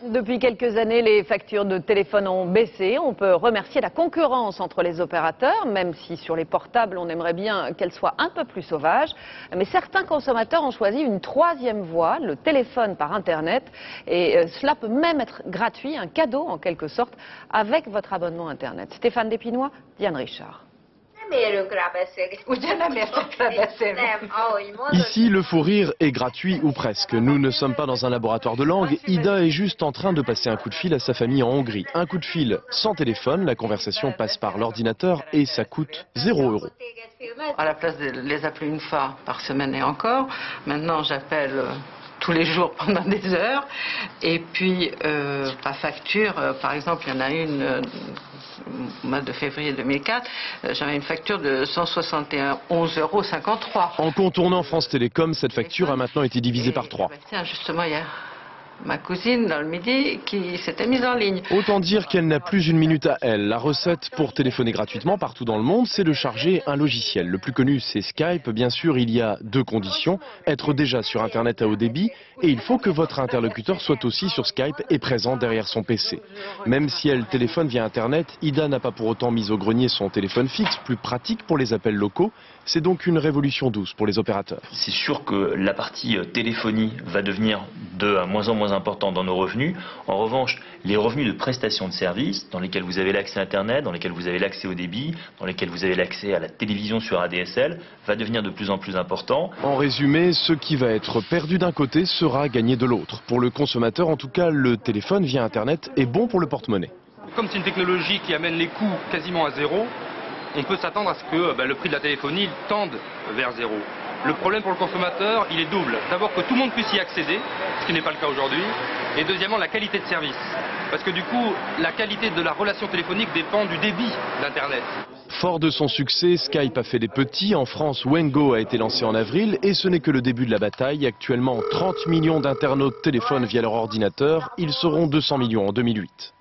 Depuis quelques années, les factures de téléphone ont baissé. On peut remercier la concurrence entre les opérateurs, même si sur les portables, on aimerait bien qu'elle soit un peu plus sauvage. Mais certains consommateurs ont choisi une troisième voie, le téléphone par Internet. Et cela peut même être gratuit, un cadeau en quelque sorte, avec votre abonnement Internet. Stéphane Despinois, Diane Richard. Ici, le faux rire est gratuit ou presque. Nous ne sommes pas dans un laboratoire de langue. Ida est juste en train de passer un coup de fil à sa famille en Hongrie. Un coup de fil sans téléphone, la conversation passe par l'ordinateur et ça coûte 0 €. À la place de les appeler une fois par semaine et encore, maintenant j'appelle tous les jours pendant des heures. Et puis, par facture, par exemple, il y en a une au mois de février 2004, j'avais une facture de 171,53 €. En contournant France Télécom, cette facture a maintenant été divisée par 3. Tiens, justement, il y a ma cousine dans le midi qui s'était mise en ligne. Autant dire qu'elle n'a plus une minute à elle. La recette pour téléphoner gratuitement partout dans le monde, c'est de charger un logiciel. Le plus connu, c'est Skype. Bien sûr, il y a 2 conditions. Être déjà sur Internet à haut débit et il faut que votre interlocuteur soit aussi sur Skype et présent derrière son PC. Même si elle téléphone via Internet, Ida n'a pas pour autant mis au grenier son téléphone fixe, plus pratique pour les appels locaux. C'est donc une révolution douce pour les opérateurs. C'est sûr que la partie téléphonie va devenir de moins en moins importante dans nos revenus. En revanche, les revenus de prestation de services, dans lesquels vous avez l'accès à Internet, dans lesquels vous avez l'accès au débit, dans lesquels vous avez l'accès à la télévision sur ADSL, va devenir de plus en plus important. En résumé, ce qui va être perdu d'un côté sera gagné de l'autre. Pour le consommateur, en tout cas, le téléphone via Internet est bon pour le porte-monnaie. Comme c'est une technologie qui amène les coûts quasiment à zéro, on peut s'attendre à ce que le prix de la téléphonie tende vers zéro. Le problème pour le consommateur, il est double. D'abord que tout le monde puisse y accéder, ce qui n'est pas le cas aujourd'hui. Et deuxièmement, la qualité de service. Parce que du coup, la qualité de la relation téléphonique dépend du débit d'Internet. Fort de son succès, Skype a fait des petits. En France, Wengo a été lancé en avril et ce n'est que le début de la bataille. Actuellement, 30 millions d'internautes téléphonent via leur ordinateur. Ils seront 200 millions en 2008.